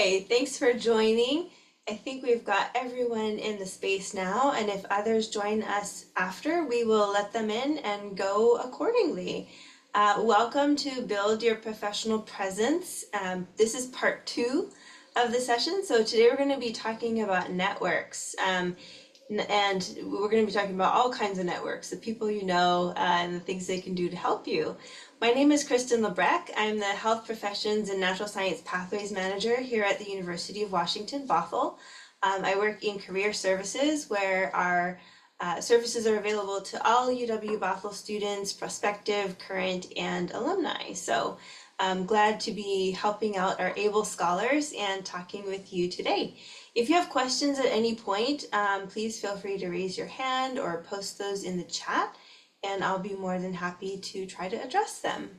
Okay, thanks for joining. I think we've got everyone in the space now, and if others join us after, we will let them in and go accordingly. Welcome to Build Your Professional Presence. This is part two of the session. So today we're going to be talking about networks. And we're going to be talking about all kinds of networks, the people you know, and the things they can do to help you. My name is Kristen Lebrecht. I'm the Health Professions and Natural Science Pathways Manager here at the University of Washington, Bothell. I work in career services where our services are available to all UW-Bothell students, prospective, current, and alumni. So I'm glad to be helping out our able scholars and talking with you today. If you have questions at any point, please feel free to raise your hand or post those in the chat, and I'll be more than happy to try to address them.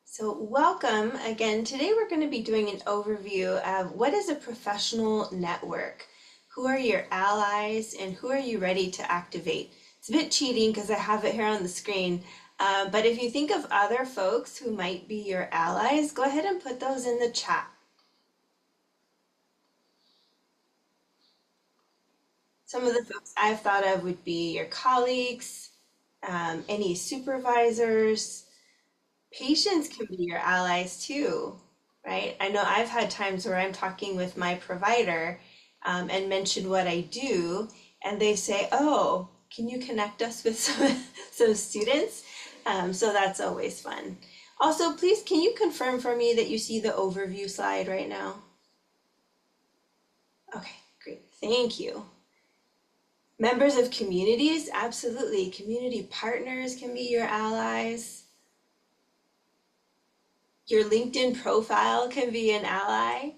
So welcome again. Today we're going to be doing an overview of what is a professional network, who are your allies, and who are you ready to activate. It's a bit cheating because I have it here on the screen, but if you think of other folks who might be your allies, go ahead and put those in the chat. Some of the folks I've thought of would be your colleagues, any supervisors. Patients can be your allies too, right? I know I've had times where I'm talking with my provider and mention what I do, and they say, "Oh, can you connect us with some students?" So that's always fun. Also, please, can you confirm for me that you see the overview slide right now? Okay, great. Thank you. Members of communities, absolutely. Community partners can be your allies. Your LinkedIn profile can be an ally.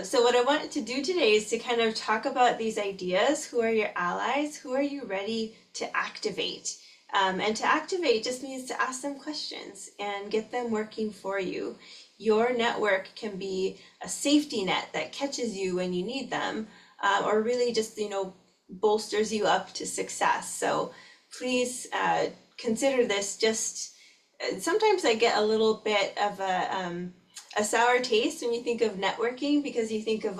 So what I wanted to do today is to kind of talk about these ideas. Who are your allies? Who are you ready to activate? And to activate just means to ask them questions and get them working for you. Your network can be a safety net that catches you when you need them, or really just, bolsters you up to success. So please consider this just, sometimes I get a little bit of a sour taste when you think of networking because you think of,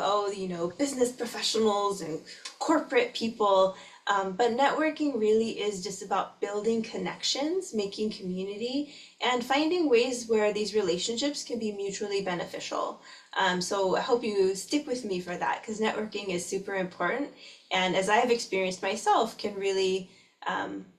business professionals and corporate people. But networking really is just about building connections, making community, and finding ways where these relationships can be mutually beneficial. So I hope you stick with me for that because networking is super important. And as I have experienced myself, can really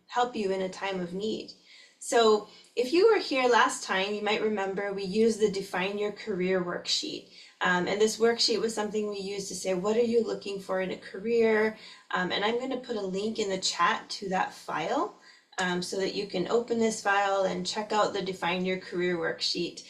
help you in a time of need. So if you were here last time, you might remember we used the Define Your Career worksheet. And this worksheet was something we used to say, what are you looking for in a career? And I'm going to put a link in the chat to that file so that you can open this file and check out the Define Your Career worksheet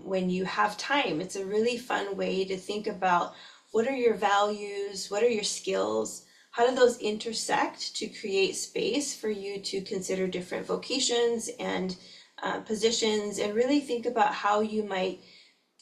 when you have time. It's a really fun way to think about what are your values, what are your skills, how do those intersect to create space for you to consider different vocations and positions and really think about how you might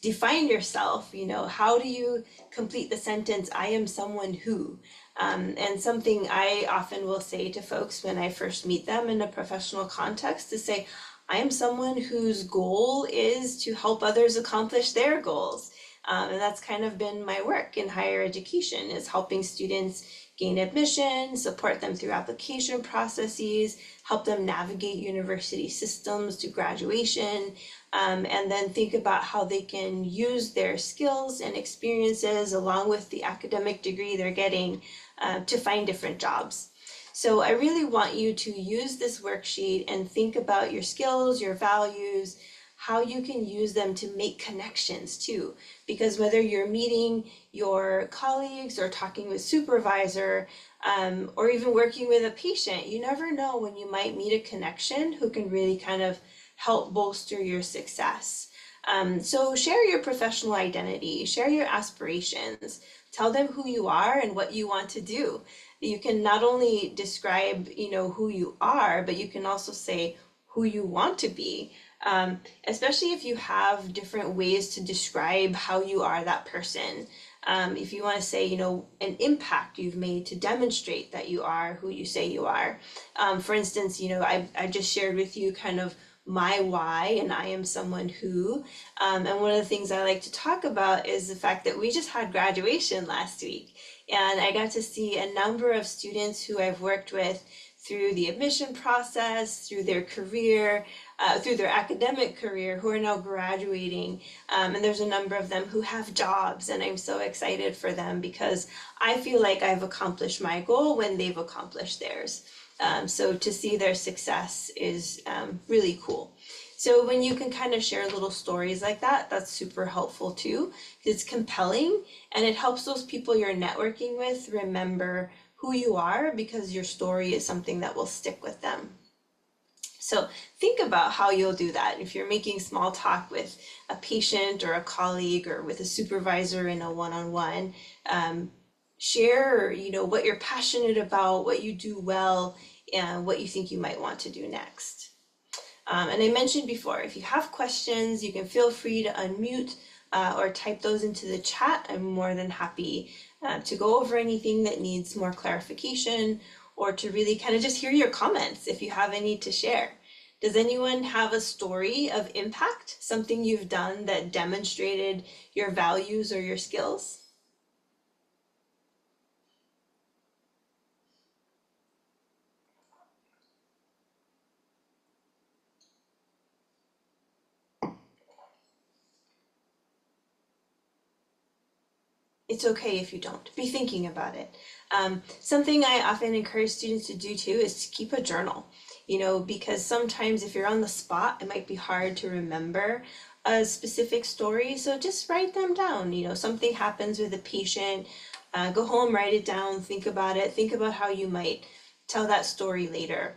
define yourself. How do you complete the sentence, I am someone who? And something I often will say to folks when I first meet them in a professional context is say, I am someone whose goal is to help others accomplish their goals. And that's kind of been my work in higher education, is helping students gain admission, support them through application processes, help them navigate university systems to graduation, and then think about how they can use their skills and experiences along with the academic degree they're getting to find different jobs. So I really want you to use this worksheet and think about your skills, your values, how you can use them to make connections too. Because whether you're meeting your colleagues or talking with supervisor, or even working with a patient, you never know when you might meet a connection who can really kind of help bolster your success. So share your professional identity, share your aspirations, tell them who you are and what you want to do. You can not only describe, who you are, but you can also say who you want to be. Especially if you have different ways to describe how you are that person. If you want to say, an impact you've made to demonstrate that you are who you say you are. For instance, I just shared with you kind of my why and I am someone who. And one of the things I like to talk about is the fact that we just had graduation last week. And I got to see a number of students who I've worked with through the admission process, through their career, through their academic career, who are now graduating. And there's a number of them who have jobs, and I'm so excited for them because I feel like I've accomplished my goal when they've accomplished theirs. So to see their success is really cool. So when you can kind of share little stories like that, that's super helpful too. It's compelling and it helps those people you're networking with remember who you are because your story is something that will stick with them. So think about how you'll do that. If you're making small talk with a patient or a colleague or with a supervisor in a one-on-one, share, what you're passionate about, what you do well, and what you think you might want to do next. And I mentioned before, if you have questions, you can feel free to unmute or type those into the chat. I'm more than happy to go over anything that needs more clarification or to really kind of just hear your comments if you have any to share. Does anyone have a story of impact, something you've done that demonstrated your values or your skills? It's okay if you don't. Be thinking about it. Something I often encourage students to do too is to keep a journal, because sometimes if you're on the spot, it might be hard to remember a specific story. So just write them down. Something happens with a patient, go home, write it down, think about it, think about how you might tell that story later.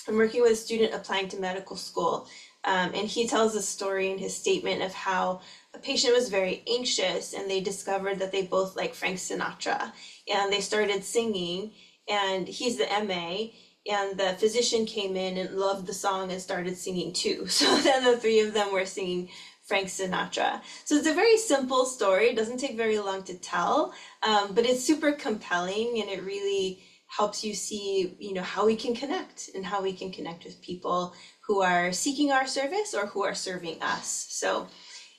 I'm working with a student applying to medical school, and he tells a story in his statement of how a patient was very anxious and they discovered that they both like Frank Sinatra and they started singing, and he's the MA, and the physician came in and loved the song and started singing too. So then the three of them were singing Frank Sinatra. So it's a very simple story. It doesn't take very long to tell, but it's super compelling and it really helps you see, how we can connect and how we can connect with people who are seeking our service or who are serving us. So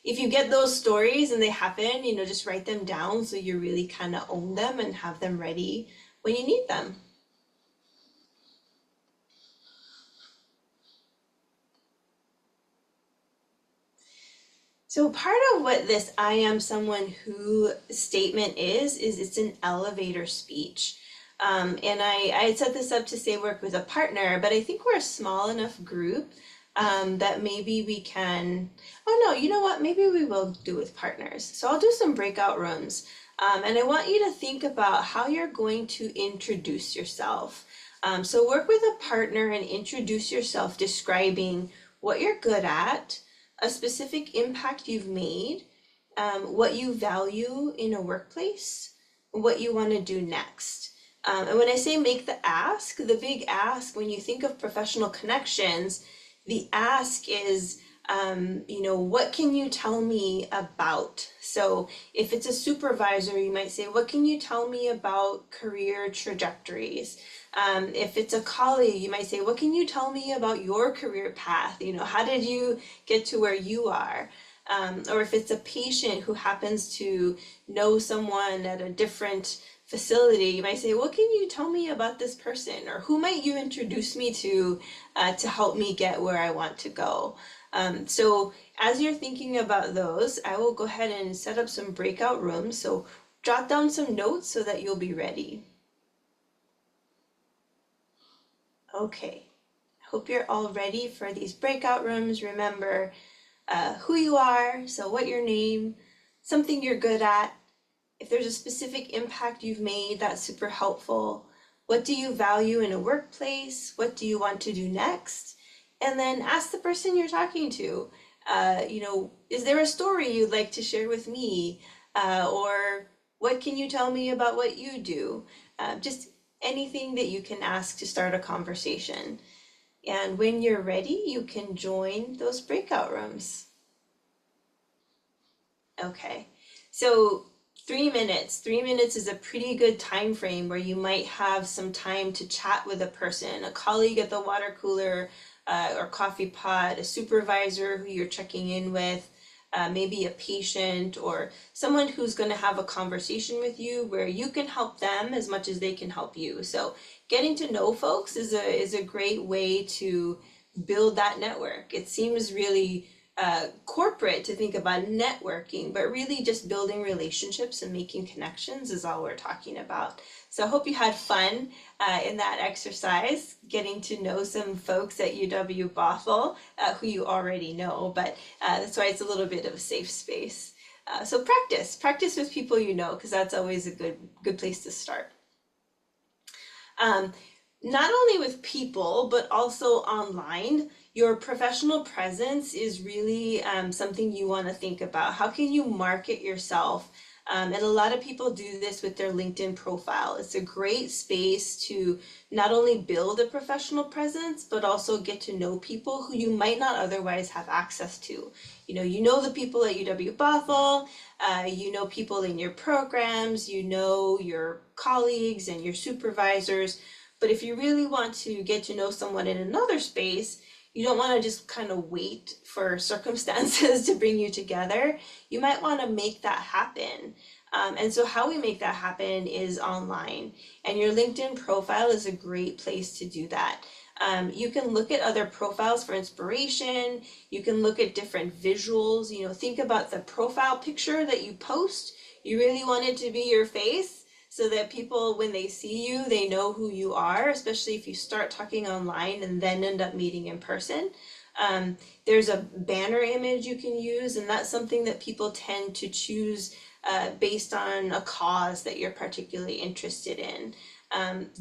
if you get those stories and they happen, just write them down so you really kind of own them and have them ready when you need them. So part of what this I am someone who statement is it's an elevator speech. And I set this up to say work with a partner, but I think we're a small enough group that maybe we can, oh no, you know what, maybe we will do with partners. So I'll do some breakout rooms. And I want you to think about how you're going to introduce yourself. So work with a partner and introduce yourself describing what you're good at, a specific impact you've made, what you value in a workplace, what you want to do next. And when I say make the ask, the big ask, when you think of professional connections, the ask is, what can you tell me about? So if it's a supervisor, you might say, what can you tell me about career trajectories? If it's a colleague, you might say, what can you tell me about your career path? How did you get to where you are? Or if it's a patient who happens to know someone at a different facility, you might say, what can you tell me about this person? Or who might you introduce me to help me get where I want to go? So as you're thinking about those, I will go ahead and set up some breakout rooms. So jot down some notes so that you'll be ready. Okay, I hope you're all ready for these breakout rooms. Remember who you are, so what your name, something you're good at. If there's a specific impact you've made, that's super helpful. What do you value in a workplace? What do you want to do next? And then ask the person you're talking to, is there a story you'd like to share with me? Or what can you tell me about what you do? Just anything that you can ask to start a conversation. And when you're ready, you can join those breakout rooms. Okay, so 3 minutes. 3 minutes is a pretty good time frame where you might have some time to chat with a person, a colleague at the water cooler, or coffee pot, a supervisor who you're checking in with, maybe a patient or someone who's going to have a conversation with you where you can help them as much as they can help you. So getting to know folks is a great way to build that network. It seems really corporate to think about networking, but really just building relationships and making connections is all we're talking about. So I hope you had fun in that exercise, getting to know some folks at UW-Bothell who you already know, but that's why it's a little bit of a safe space. So practice with people you know, because that's always a good place to start. Not only with people, but also online, your professional presence is really something you want to think about. How can you market yourself? And a lot of people do this with their LinkedIn profile. It's a great space to not only build a professional presence, but also get to know people who you might not otherwise have access to. You know the people at UW-Bothell, you know people in your programs, you know your colleagues and your supervisors. But if you really want to get to know someone in another space, you don't want to just kind of wait for circumstances to bring you together. You might want to make that happen. And so how we make that happen is online. And your LinkedIn profile is a great place to do that. You can look at other profiles for inspiration. You can look at different visuals. Think about the profile picture that you post. You really want it to be your face, so that people, when they see you, they know who you are, especially if you start talking online and then end up meeting in person. There's a banner image you can use, and that's something that people tend to choose based on a cause that you're particularly interested in.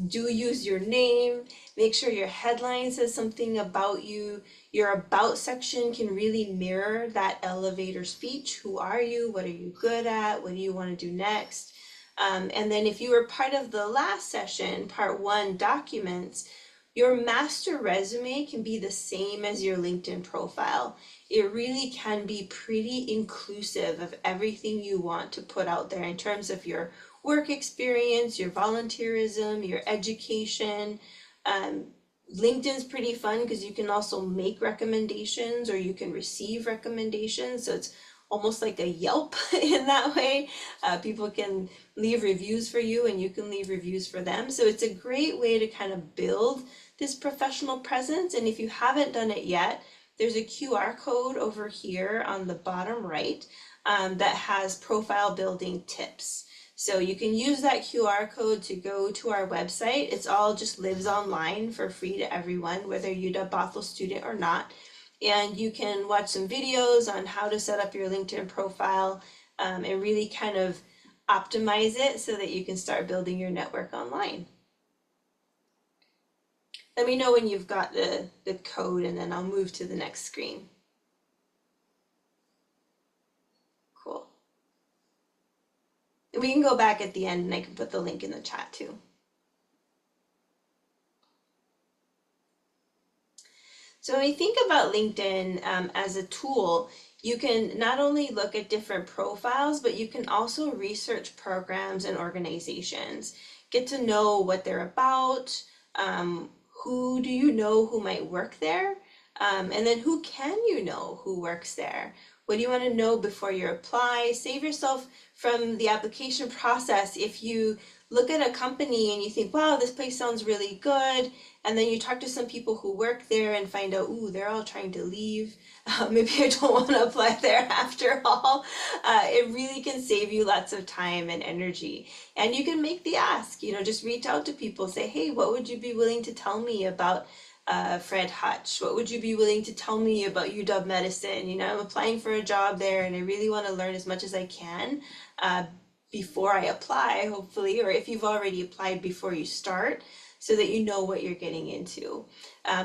Do use your name. Make sure your headline says something about you. Your about section can really mirror that elevator speech. Who are you? What are you good at? What do you want to do next? And then if you were part of the last session, part 1, documents, your master resume can be the same as your LinkedIn profile. It really can be pretty inclusive of everything you want to put out there in terms of your work experience, your volunteerism, your education. LinkedIn's pretty fun because you can also make recommendations or you can receive recommendations. So it's almost like a Yelp in that way. People can leave reviews for you and you can leave reviews for them. So it's a great way to kind of build this professional presence. And if you haven't done it yet, there's a QR code over here on the bottom right that has profile building tips. So you can use that QR code to go to our website. It's all just lives online for free to everyone, whether you're a UW-Bothell student or not. And you can watch some videos on how to set up your LinkedIn profile and really kind of optimize it so that you can start building your network online. Let me know when you've got the code and then I'll move to the next screen. Cool. We can go back at the end and I can put the link in the chat too. So when we think about LinkedIn as a tool, you can not only look at different profiles, but you can also research programs and organizations. Get to know what they're about, who do you know who might work there, and then who can you know who works there? What do you want to know before you apply? Save yourself from the application process. If you look at a company and you think, wow, this place sounds really good, and then you talk to some people who work there and find out, ooh, they're all trying to leave. Maybe I don't want to apply there after all. It really can save you lots of time and energy. And you can make the ask, just reach out to people, say, hey, what would you be willing to tell me about Fred Hutch? What would you be willing to tell me about UW Medicine? I'm applying for a job there and I really want to learn as much as I can before I apply, hopefully, or if you've already applied before you start, so that you know what you're getting into.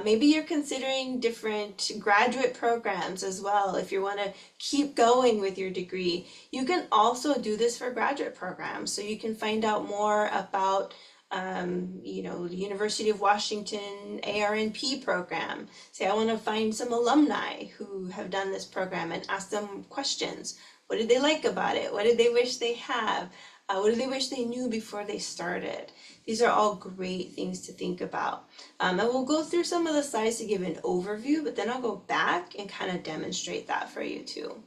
Maybe you're considering different graduate programs as well. If you want to keep going with your degree, you can also do this for graduate programs. So you can find out more about the University of Washington ARNP program. Say, I want to find some alumni who have done this program and ask them questions. What did they like about it? What did they wish they have? What do they wish they knew before they started? These are all great things to think about. And we'll go through some of the slides to give an overview, but then I'll go back and kind of demonstrate that for you too.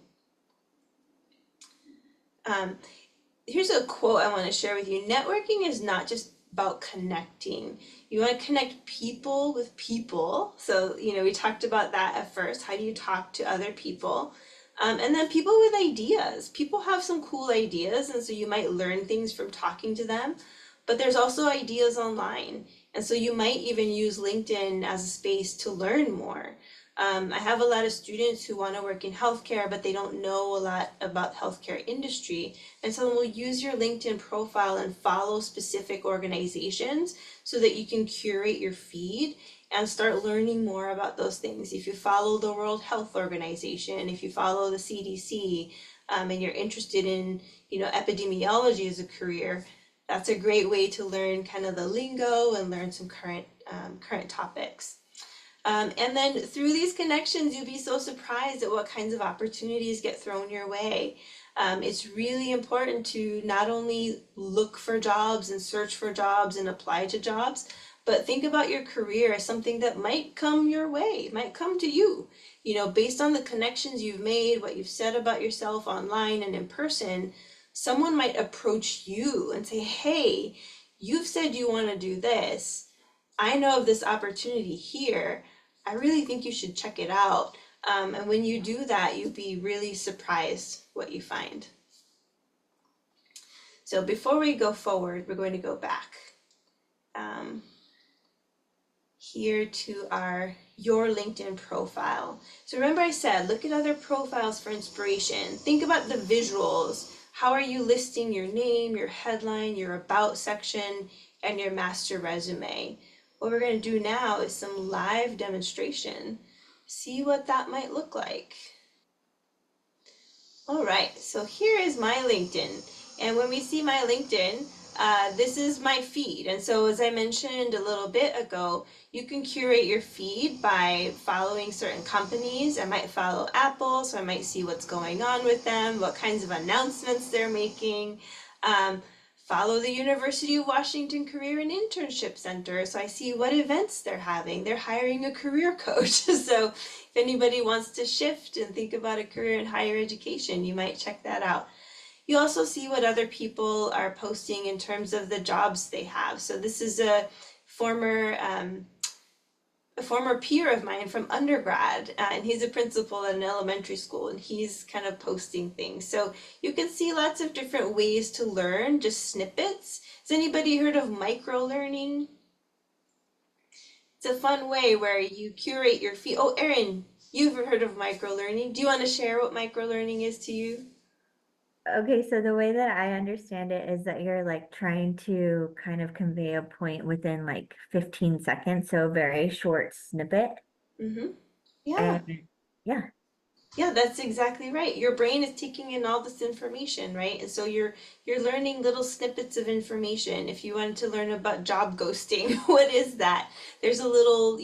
Um, Here's a quote I want to share with you. Networking is not just about connecting. You want to connect people with people. So, we talked about that at first. How do you talk to other people? And then people with ideas. People have some cool ideas, and so you might learn things from talking to them. But there's also ideas online. And so you might even use LinkedIn as a space to learn more. I have a lot of students who want to work in healthcare, but they don't know a lot about healthcare industry. And so we'll use your LinkedIn profile and follow specific organizations so that you can curate your feed and start learning more about those things. If you follow the World Health Organization, if you follow the CDC, and you're interested in, epidemiology as a career, that's a great way to learn kind of the lingo and learn some current topics. And then through these connections, you'll be so surprised at what kinds of opportunities get thrown your way. It's really important to not only look for jobs and search for jobs and apply to jobs, but think about your career as something that might come your way, might come to you. Based on the connections you've made, what you've said about yourself online and in person, someone might approach you and say, hey, you've said you want to do this. I know of this opportunity here. I really think you should check it out. And when you do that, you'll be really surprised what you find. So before we go forward, we're going to go back here to your LinkedIn profile. So remember I said, look at other profiles for inspiration. Think about the visuals. How are you listing your name, your headline, your about section, and your master resume? What we're going to do now is some live demonstration. See what that might look like. All right, so here is my LinkedIn. And when we see my LinkedIn, this is my feed. And so as I mentioned a little bit ago, you can curate your feed by following certain companies. I might follow Apple, so I might see what's going on with them, what kinds of announcements they're making. Follow the University of Washington Career and Internship Center, so I see what events they're having. They're hiring a career coach. So if anybody wants to shift and think about a career in higher education, you might check that out. You also see what other people are posting in terms of the jobs they have. So this is a former peer of mine from undergrad, and he's a principal at an elementary school, and he's kind of posting things. So you can see lots of different ways to learn, just snippets. Has anybody heard of micro learning? It's a fun way where you curate your feed. Oh, Erin, you've heard of micro learning. Do you want to share what micro learning is to you? Okay, so the way that I understand it is that you're like trying to kind of convey a point within like 15 seconds, so a very short snippet. Mm-hmm. Yeah. And yeah, Yeah, that's exactly right. Your brain is taking in all this information, right? And so you're learning little snippets of information. If you wanted to learn about job ghosting, what is that? There's a little,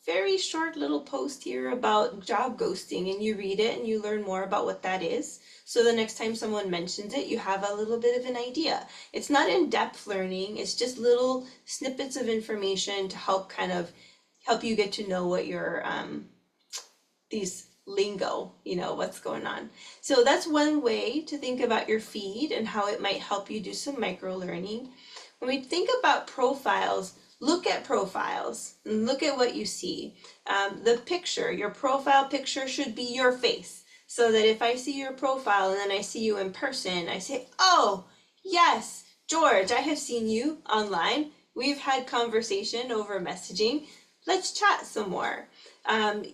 very short little post here about job ghosting, and you read it and you learn more about what that is. So the next time someone mentions it, you have a little bit of an idea. It's not in-depth learning, it's just little snippets of information to help you get to know what your these lingo, what's going on. So that's one way to think about your feed and how it might help you do some micro learning. When we think about profiles, look at profiles and look at what you see. The picture, your profile picture should be your face. So that if I see your profile and then I see you in person, I say, oh, yes, George, I have seen you online. We've had conversation over messaging. Let's chat some more.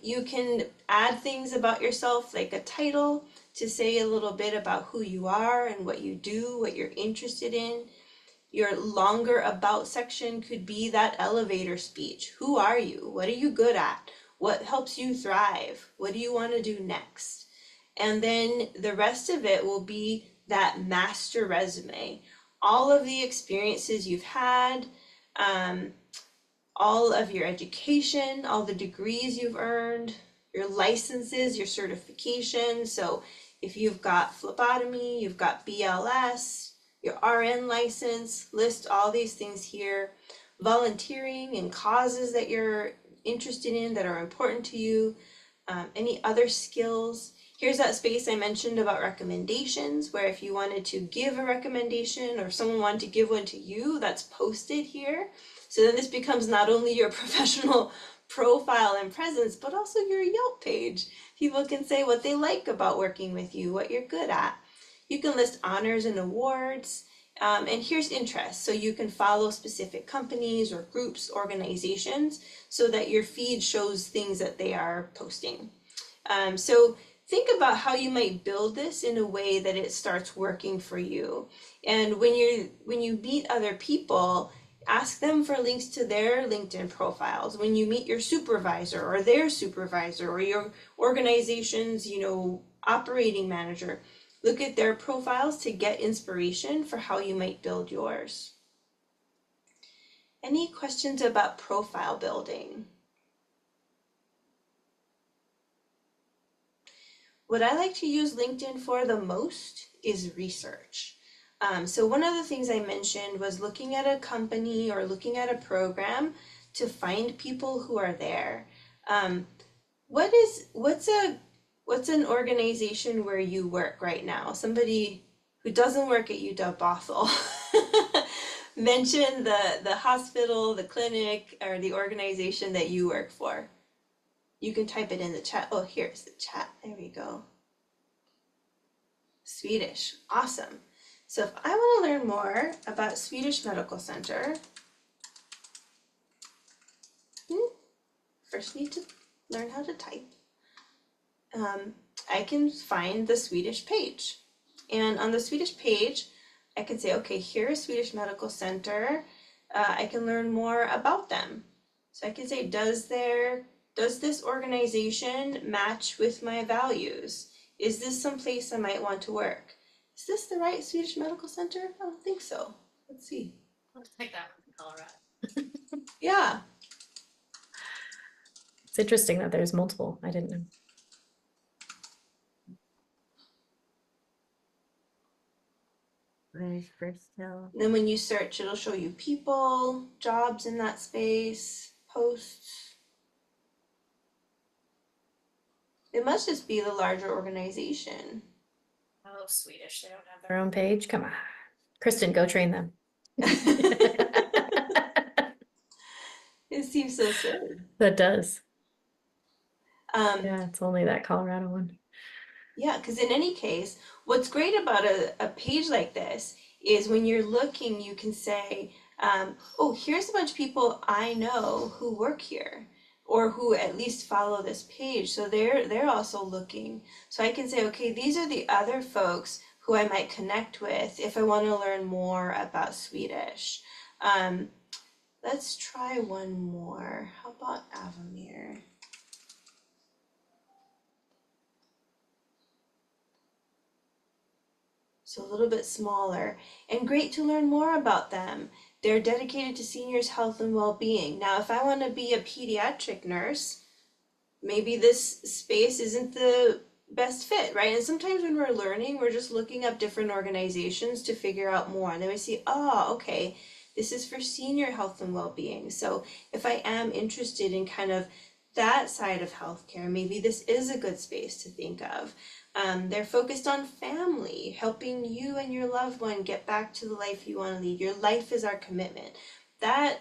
You can add things about yourself, like a title, to say a little bit about who you are and what you do, what you're interested in. Your longer about section could be that elevator speech. Who are you? What are you good at? What helps you thrive? What do you want to do next? And then the rest of it will be that master resume. All of the experiences you've had, all of your education, all the degrees you've earned, your licenses, your certifications. So if you've got phlebotomy, you've got BLS, your RN license, list all these things here. Volunteering and causes that you're interested in that are important to you, any other skills. Here's that space I mentioned about recommendations, where if you wanted to give a recommendation or if someone wanted to give one to you, that's posted here. So then this becomes not only your professional profile and presence, but also your Yelp page. People can say what they like about working with you, what you're good at. You can list honors and awards. And here's interest. So you can follow specific companies or groups, organizations, so that your feed shows things that they are posting. So think about how you might build this in a way that it starts working for you. And when you meet other people, ask them for links to their LinkedIn profiles. When you meet your supervisor or their supervisor or your organization's, operating manager, look at their profiles to get inspiration for how you might build yours. Any questions about profile building? What I like to use LinkedIn for the most is research. So one of the things I mentioned was looking at a company or looking at a program to find people who are there. What's an organization where you work right now? Somebody who doesn't work at UW Bothell. Mention the hospital, the clinic, or the organization that you work for. You can type it in the chat. Oh, here's the chat. There we go. Swedish. Awesome. So if I want to learn more about Swedish Medical Center, first need to learn how to type. I can find the Swedish page. And on the Swedish page, I can say, okay, here's Swedish Medical Center. I can learn more about them. So I can say, does this organization match with my values? Is this someplace I might want to work? Is this the right Swedish Medical Center? I don't think so. Let's see. Let's take that one from Colorado. Yeah. It's interesting that there's multiple. I didn't know. There's First Hill. Then when you search, it'll show you people, jobs in that space, posts. It must just be the larger organization. Oh, Swedish. They don't have their own page. Come on. Kristen, go train them. It seems so silly. That does. Yeah, it's only that Colorado one. Yeah, because in any case, what's great about a page like this is when you're looking, you can say, oh, here's a bunch of people I know who work here or who at least follow this page. So they're also looking. So I can say, okay, these are the other folks who I might connect with if I want to learn more about Swedish. Let's try one more. How about Avamere? So a little bit smaller, and great to learn more about them. They're dedicated to seniors' health and well-being. Now, if I want to be a pediatric nurse, maybe this space isn't the best fit, right? And sometimes when we're learning, we're just looking up different organizations to figure out more. And then we see, oh, okay, this is for senior health and well-being. So if I am interested in kind of that side of healthcare, maybe this is a good space to think of. They're focused on family, helping you and your loved one get back to the life you want to lead. Your life is our commitment. That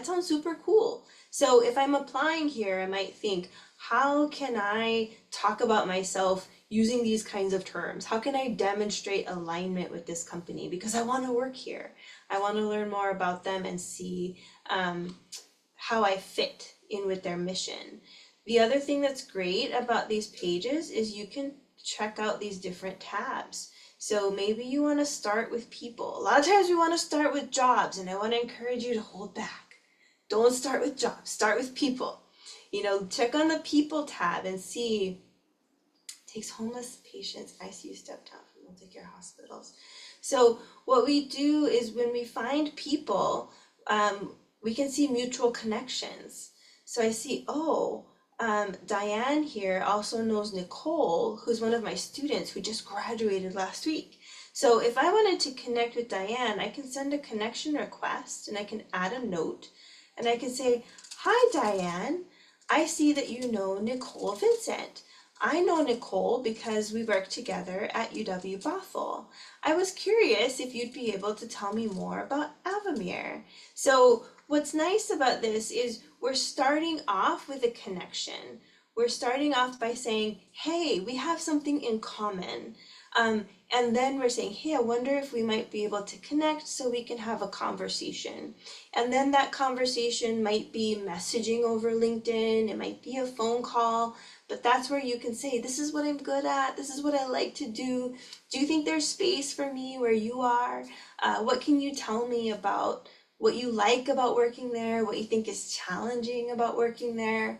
sounds super cool. So if I'm applying here, I might think, how can I talk about myself using these kinds of terms? How can I demonstrate alignment with this company? Because I want to work here. I want to learn more about them and see how I fit in with their mission. The other thing that's great about these pages is you can check out these different tabs. So maybe you want to start with people. A lot of times we want to start with jobs, and I want to encourage you to hold back. Don't start with jobs, start with people. Check on the people tab and see, takes homeless patients, ICU step down from multi-care hospitals. So what we do is when we find people, we can see mutual connections. So I see, Diane here also knows Nicole, who's one of my students who just graduated last week. So if I wanted to connect with Diane, I can send a connection request and I can add a note and I can say, "Hi Diane, I see that you know Nicole Vincent. I know Nicole because we work together at UW Bothell. I was curious if you'd be able to tell me more about Avamere." So what's nice about this is we're starting off with a connection. We're starting off by saying, "Hey, we have something in common." And then we're saying, "Hey, I wonder if we might be able to connect so we can have a conversation." And then that conversation might be messaging over LinkedIn, it might be a phone call, but that's where you can say, "This is what I'm good at, this is what I like to do. Do you think there's space for me where you are? What can you tell me about what you like about working there, what you think is challenging about working there?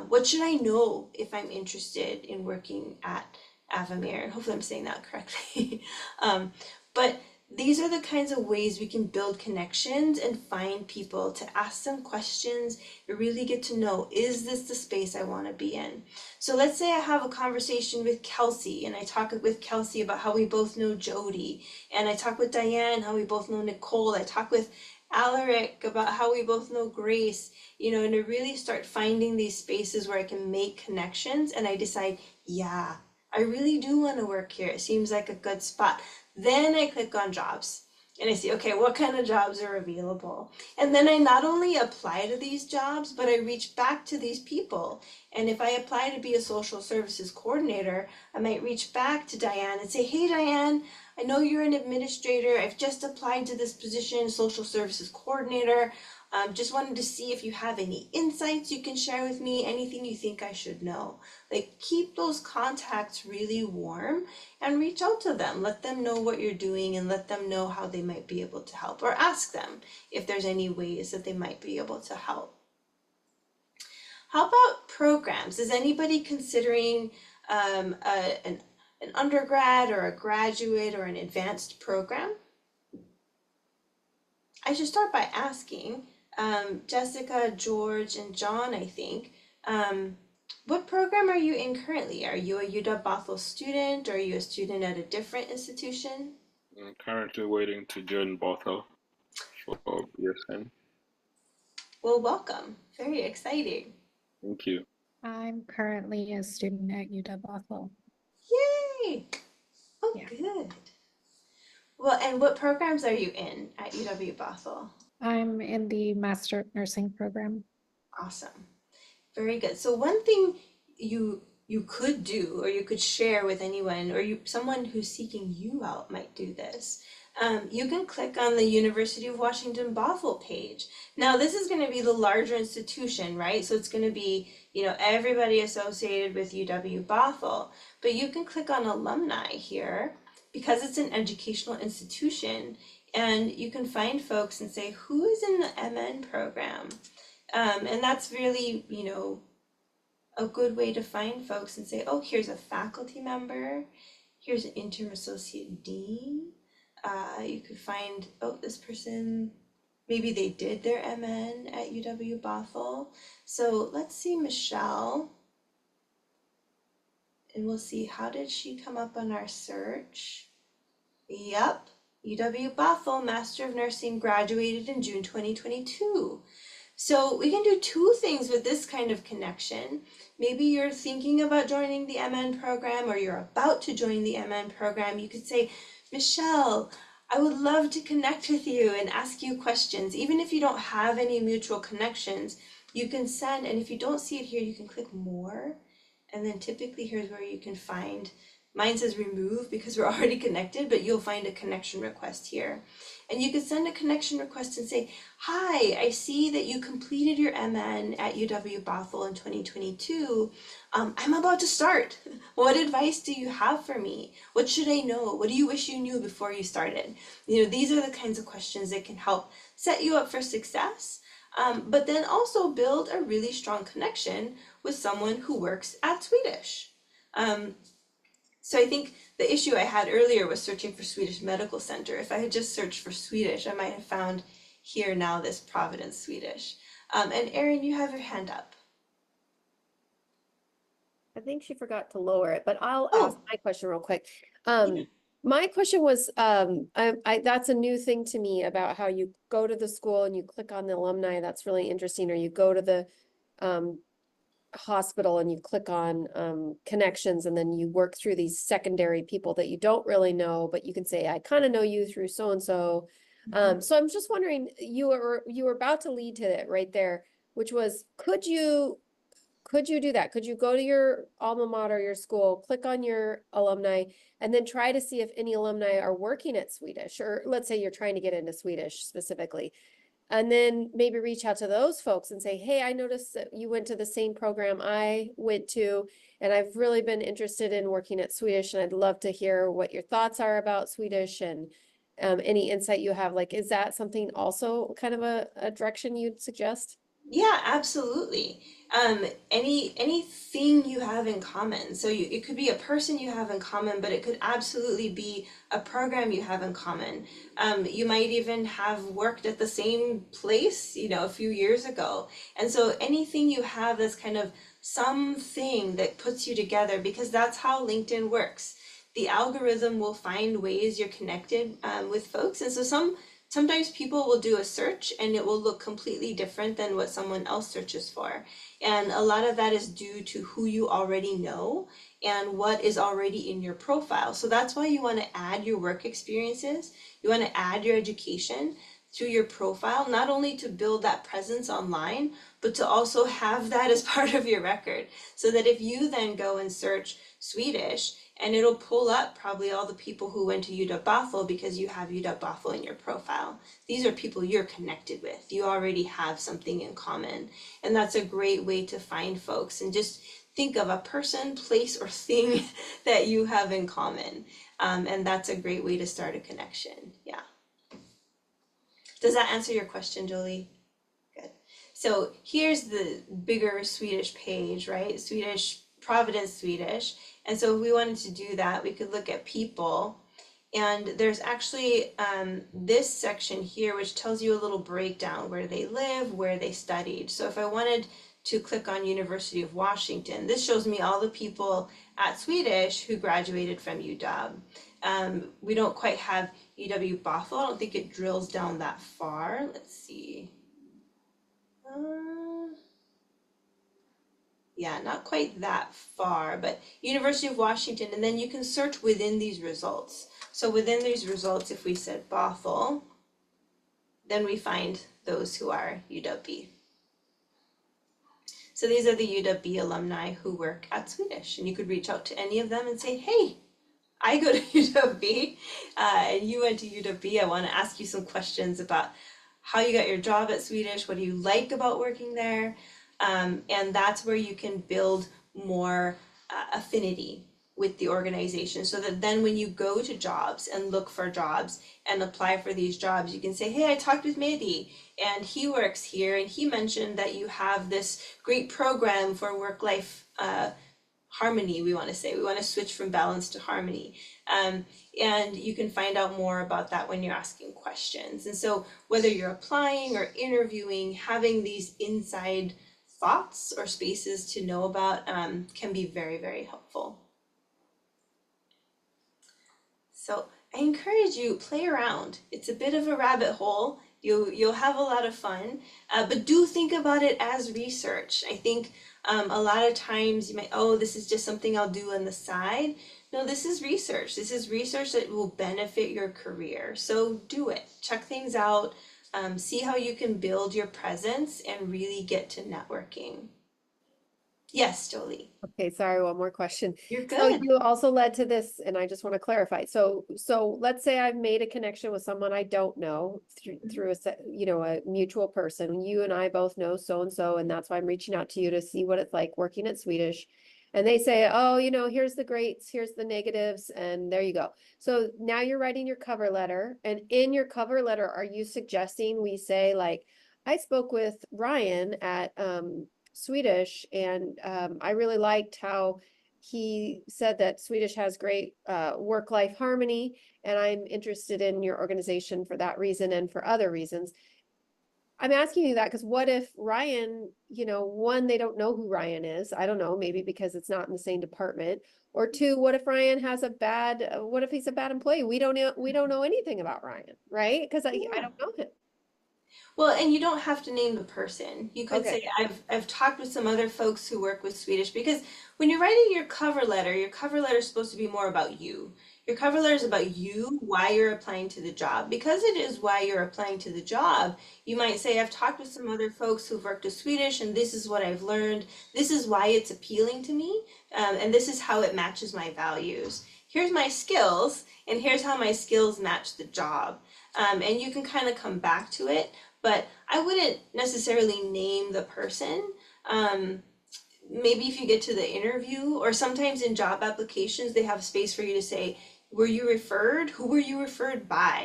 What should I know if I'm interested in working at Avamere?" And hopefully I'm saying that correctly. um, but these are the kinds of ways we can build connections and find people to ask them questions and really get to know, is this the space I want to be in? So let's say I have a conversation with Kelsey and I talk with Kelsey about how we both know Jody, and I talk with Diane how we both know Nicole, I talk with Alaric about how we both know Grace, and to really start finding these spaces where I can make connections and I decide, yeah, I really do want to work here. It seems like a good spot. Then I click on jobs and I see, okay, what kind of jobs are available? And then I not only apply to these jobs, but I reach back to these people. And if I apply to be a social services coordinator, I might reach back to Diane and say, "Hey, Diane, I know you're an administrator. I've just applied to this position, social services coordinator. Just wanted to see if you have any insights you can share with me, anything you think I should know." Like, keep those contacts really warm and reach out to them. Let them know what you're doing and let them know how they might be able to help, or ask them if there's any ways that they might be able to help. How about programs? Is anybody considering an undergrad or a graduate or an advanced program? I should start by asking Jessica, George, and John, I think. What program are you in currently? Are you a UW Bothell student or are you a student at a different institution? I'm currently waiting to join Bothell for BSN. Well, welcome. Very exciting. Thank you. I'm currently a student at UW Bothell. Yay! Oh, Yeah. good. Well, and what programs are you in at UW Bothell? I'm in the Master of Nursing program. Awesome. Very good. So one thing you could do, or you could share with anyone, or someone who's seeking you out might do this. You can click on the University of Washington Bothell page. Now, this is going to be the larger institution, right? So it's going to be, everybody associated with UW Bothell. But you can click on alumni here because it's an educational institution, and you can find folks and say, who is in the MN program? And that's really, a good way to find folks and say, oh, here's a faculty member, here's an interim associate dean. You could find, oh, this person, maybe they did their MN at UW Bothell. So let's see Michelle, and we'll see, how did she come up on our search? Yep, UW Bothell, Master of Nursing, graduated in June 2022. So we can do two things with this kind of connection. Maybe you're thinking about joining the MN program or you're about to join the MN program. You could say, Michelle, I would love to connect with you and ask you questions. Even if you don't have any mutual connections, you can send, and if you don't see it here, you can click more. And then typically here's where you can find, mine says remove because we're already connected, but you'll find a connection request here. And you can send a connection request and say, hi, I see that you completed your MN at UW Bothell in 2022. I'm about to start. What advice do you have for me? What should I know? What do you wish you knew before you started? These are the kinds of questions that can help set you up for success, but then also build a really strong connection with someone who works at Swedish. So I think the issue I had earlier was searching for Swedish Medical Center. If I had just searched for Swedish, I might have found here now this Providence Swedish. And Erin, you have your hand up. I think she forgot to lower it, but I'll Oh. ask my question real quick. Yeah. My question was, that's a new thing to me about how you go to the school and you click on the alumni. That's really interesting. Or you go to the um, hospital and you click on connections, and then you work through these secondary people that you don't really know, but you can say, I kind of know you through so and so. So I'm just wondering, you were about to lead to it right there, which was, could you do that? Could you go to your alma mater, your school, click on your alumni, and then try to see if any alumni are working at Swedish, or let's say you're trying to get into Swedish specifically. And then maybe reach out to those folks and say, hey, I noticed that you went to the same program I went to, and I've really been interested in working at Swedish, and I'd love to hear what your thoughts are about Swedish and any insight you have. Like, is that something also kind of a direction you'd suggest? Yeah, absolutely. Anything you have in common. So it could be a person you have in common, but it could absolutely be a program you have in common. You might even have worked at the same place, a few years ago. And so anything you have that's kind of something that puts you together, because that's how LinkedIn works. The algorithm will find ways you're connected with folks. And so sometimes people will do a search and it will look completely different than what someone else searches for. And a lot of that is due to who you already know and what is already in your profile. So that's why you want to add your work experiences, you want to add your education to your profile, not only to build that presence online, but to also have that as part of your record. So that if you then go and search Swedish, and it'll pull up probably all the people who went to UW Bothell because you have UW Bothell in your profile. These are people you're connected with. You already have something in common. And that's a great way to find folks. And just think of a person, place, or thing that you have in common. And that's a great way to start a connection. Yeah. Does that answer your question, Jolie? Good. So here's the bigger Swedish page, right? Swedish, Providence Swedish. And so if we wanted to do that, we could look at people. And there's actually this section here, which tells you a little breakdown where they live, where they studied. So if I wanted to click on University of Washington, this shows me all the people at Swedish who graduated from UW. We don't quite have UW Bothell. I don't think it drills down that far. Let's see. Yeah, not quite that far, but University of Washington, and then you can search within these results. So within these results, if we said Bothell, then we find those who are UW. So these are the UW alumni who work at Swedish, and you could reach out to any of them and say, hey, I go to UW, and you went to UW. I want to ask you some questions about how you got your job at Swedish. What do you like about working there? And that's where you can build more affinity with the organization, so that then when you go to jobs and look for jobs and apply for these jobs, you can say, hey, I talked with Mehdi and he works here, and he mentioned that you have this great program for work-life harmony. We want to switch from balance to harmony. And you can find out more about that when you're asking questions. And so whether you're applying or interviewing, having these inside thoughts or spaces to know about can be very, very helpful. So I encourage you, play around. It's a bit of a rabbit hole. You'll have a lot of fun, but do think about it as research. I think a lot of times you might, oh, this is just something I'll do on the side. No, this is research. This is research that will benefit your career. So do it. Check things out. See how you can build your presence and really get to networking. Yes, Jolie. Okay, sorry, one more question. You're So good. you also led to this, and I just want to clarify. So let's say I've made a connection with someone I don't know through a mutual person. You and I both know so and so, and that's why I'm reaching out to you to see what it's like working at Swedish. And they say, oh, here's the greats, here's the negatives, and there you go. So now you're writing your cover letter, and in your cover letter, are you suggesting we say like, I spoke with Ryan at Swedish, and I really liked how he said that Swedish has great work-life harmony, and I'm interested in your organization for that reason and for other reasons. I'm asking you that because what if Ryan, one, they don't know who Ryan is. I don't know, maybe because it's not in the same department. Or two, what if Ryan has what if he's a bad employee? We don't know anything about Ryan, right? Because I Yeah. don't know him. Well, and you don't have to name the person. You could Okay. say, I've talked with some other folks who work with Swedish, because when you're writing your cover letter is supposed to be more about you. Your cover letter is about you, why you're applying to the job. Because it is why you're applying to the job, you might say, I've talked with some other folks who've worked with Swedish, and this is what I've learned. This is why it's appealing to me, and this is how it matches my values. Here's my skills, and here's how my skills match the job. And you can kind of come back to it, but I wouldn't necessarily name the person. Um, Maybe if you get to the interview, or sometimes in job applications, they have space for you to say, were you referred? Who were you referred by?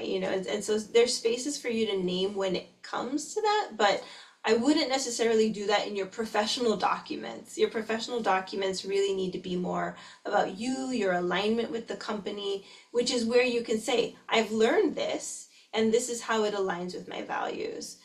And so there's spaces for you to name when it comes to that, but I wouldn't necessarily do that in your professional documents. Your professional documents really need to be more about you, your alignment with the company, which is where you can say, I've learned this, and this is how it aligns with my values.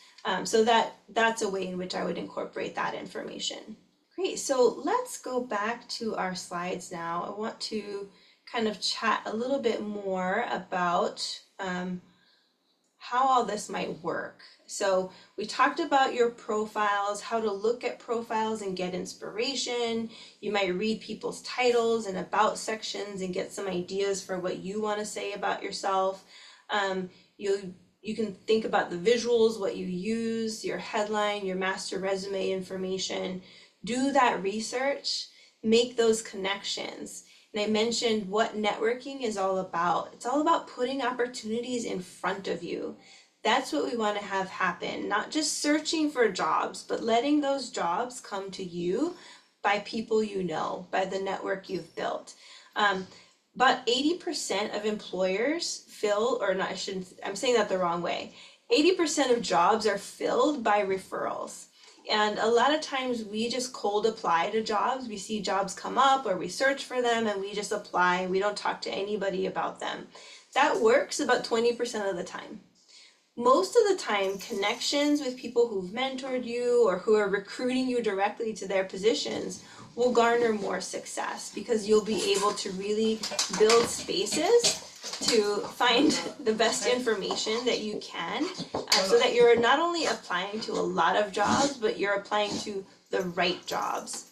So that's a way in which I would incorporate that information. Great, so let's go back to our slides now. I want to kind of chat a little bit more about how all this might work. So we talked about your profiles, how to look at profiles and get inspiration. You might read people's titles and about sections and get some ideas for what you want to say about yourself. You can think about the visuals, what you use, your headline, your master resume information. Do that research, make those connections. And I mentioned what networking is all about. It's all about putting opportunities in front of you. That's what we want to have happen, not just searching for jobs, but letting those jobs come to you by people you know, by the network you've built. About 80% of employers fill, or not, I'm saying that the wrong way. 80% of jobs are filled by referrals. And a lot of times we just cold apply to jobs. We see jobs come up or we search for them and we just apply. We don't talk to anybody about them. That works about 20% of the time. Most of the time, connections with people who've mentored you or who are recruiting you directly to their positions will garner more success, because you'll be able to really build spaces to find the best information that you can, so that you're not only applying to a lot of jobs, but you're applying to the right jobs.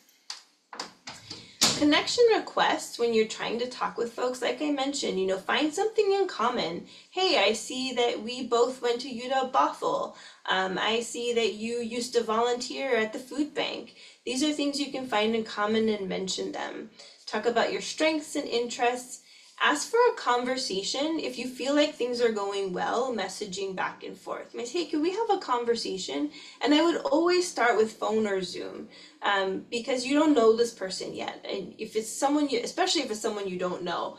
Connection requests, when you're trying to talk with folks, like I mentioned, find something in common. Hey, I see that we both went to UW Bothell. I see that you used to volunteer at the food bank. These are things you can find in common and mention them. Talk about your strengths and interests. Ask for a conversation. If you feel like things are going well, messaging back and forth. You might say, hey, can we have a conversation? And I would always start with phone or Zoom, because you don't know this person yet. And if it's someone especially if it's someone you don't know,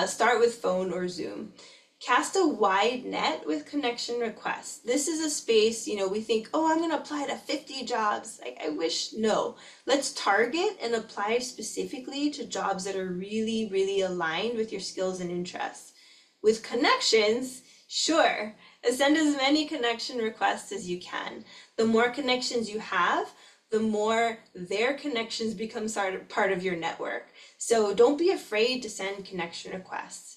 start with phone or Zoom. Cast a wide net with connection requests. This is a space, we think, oh, I'm going to apply to 50 jobs. I wish, no. Let's target and apply specifically to jobs that are really, really aligned with your skills and interests. With connections, sure, send as many connection requests as you can. The more connections you have, the more their connections become part of your network. So don't be afraid to send connection requests.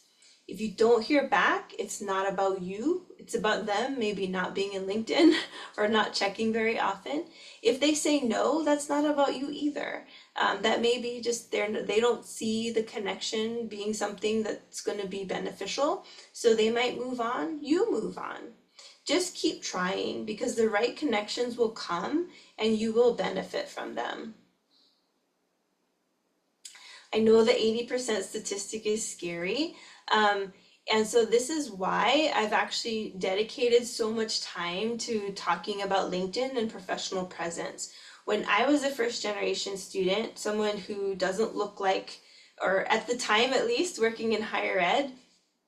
If you don't hear back, it's not about you, it's about them maybe not being in LinkedIn or not checking very often. If they say no, that's not about you either. That may be just they don't see the connection being something that's going to be beneficial, so they might move on, you move on. Just keep trying, because the right connections will come and you will benefit from them. I know the 80% statistic is scary. And so this is why I've actually dedicated so much time to talking about LinkedIn and professional presence. When I was a first generation student, someone who doesn't look like, or at the time at least, working in higher ed,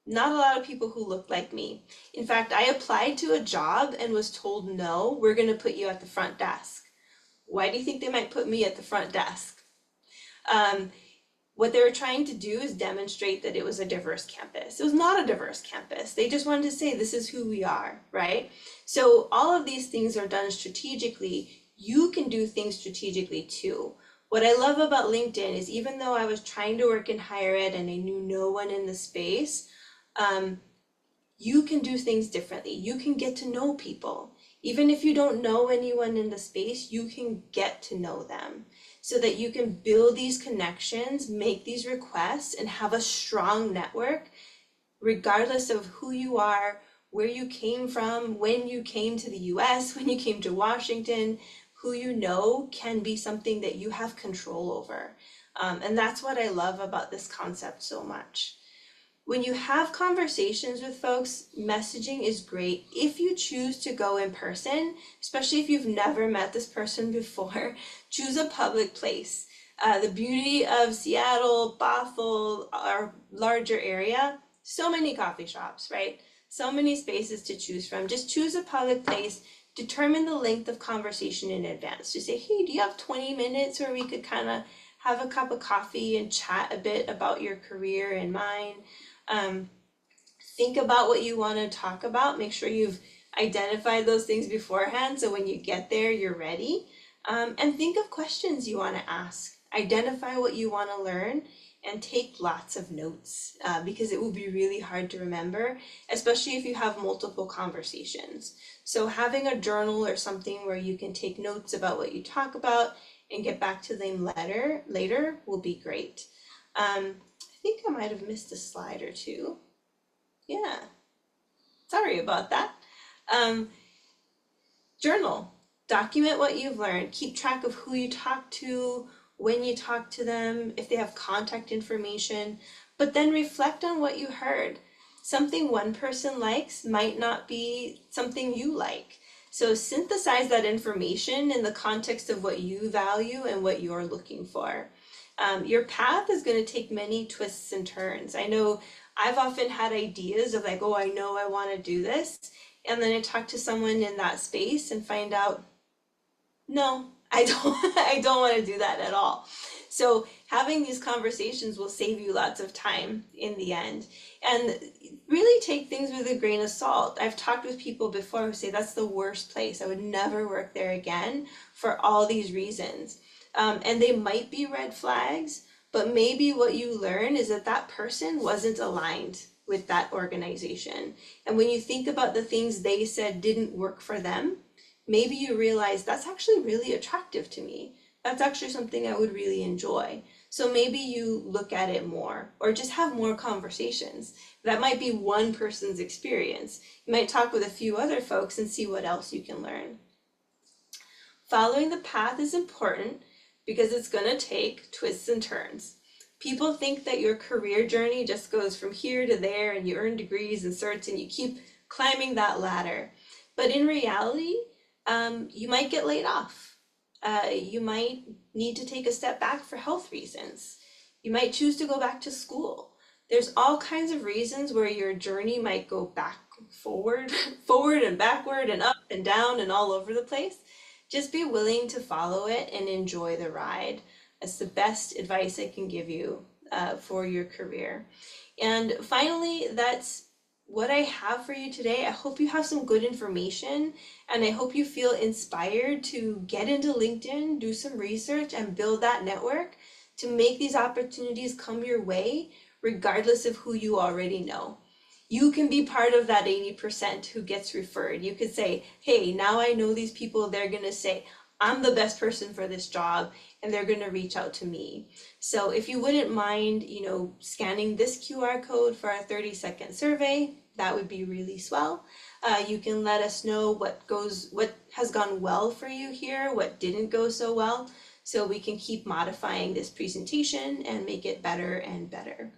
not a lot of people who looked like me. In fact, I applied to a job and was told, no, we're going to put you at the front desk. Why do you think they might put me at the front desk? what they were trying to do is demonstrate that it was a diverse campus. It was not a diverse campus. They just wanted to say, this is who we are, right? So all of these things are done strategically. You can do things strategically too. What I love about LinkedIn is even though I was trying to work in higher ed and I knew no one in the space, you can do things differently. You can get to know people. Even if you don't know anyone in the space, you can get to know them so that you can build these connections, make these requests, and have a strong network, regardless of who you are, where you came from, when you came to the US, when you came to Washington. Who you know can be something that you have control over. And that's what I love about this concept so much. When you have conversations with folks, messaging is great. If you choose to go in person, especially if you've never met this person before, choose a public place. The beauty of Seattle, Bothell, our larger area, so many coffee shops, right? So many spaces to choose from. Just choose a public place. Determine the length of conversation in advance. Just say, hey, do you have 20 minutes where we could kind of have a cup of coffee and chat a bit about your career and mine? Think about what you want to talk about. Make sure you've identified those things beforehand so when you get there, you're ready. And think of questions you want to ask. Identify what you want to learn and take lots of notes because it will be really hard to remember, especially if you have multiple conversations. So having a journal or something where you can take notes about what you talk about and get back to them later will be great. I think I might have missed a slide or two. Yeah, sorry about that. Journal, document what you've learned, keep track of who you talk to, when you talk to them, if they have contact information, but then reflect on what you heard. Something one person likes might not be something you like. So synthesize that information in the context of what you value and what you're looking for. Your path is going to take many twists and turns. I know I've often had ideas of like, oh, I know I want to do this. And then I talk to someone in that space and find out, no, I don't want to do that at all. So having these conversations will save you lots of time in the end. And really take things with a grain of salt. I've talked with people before who say that's the worst place. I would never work there again for all these reasons. And they might be red flags, but maybe what you learn is that that person wasn't aligned with that organization. And when you think about the things they said didn't work for them, maybe you realize that's actually really attractive to me. That's actually something I would really enjoy. So maybe you look at it more or just have more conversations. That might be one person's experience. You might talk with a few other folks and see what else you can learn. Following the path is important because it's going to take twists and turns. People think that your career journey just goes from here to there and you earn degrees and certs and you keep climbing that ladder. But in reality, you might get laid off. You might need to take a step back for health reasons. You might choose to go back to school. There's all kinds of reasons where your journey might go back, forward and backward and up and down and all over the place. Just be willing to follow it and enjoy the ride. That's the best advice I can give you for your career. And finally, that's what I have for you today. I hope you have some good information and I hope you feel inspired to get into LinkedIn, do some research and build that network to make these opportunities come your way, regardless of who you already know. You can be part of that 80% who gets referred. You could say, hey, now I know these people, they're going to say, I'm the best person for this job, and they're going to reach out to me. So if you wouldn't mind, scanning this QR code for our 30-second survey, that would be really swell. You can let us know what has gone well for you here, what didn't go so well, so we can keep modifying this presentation and make it better and better.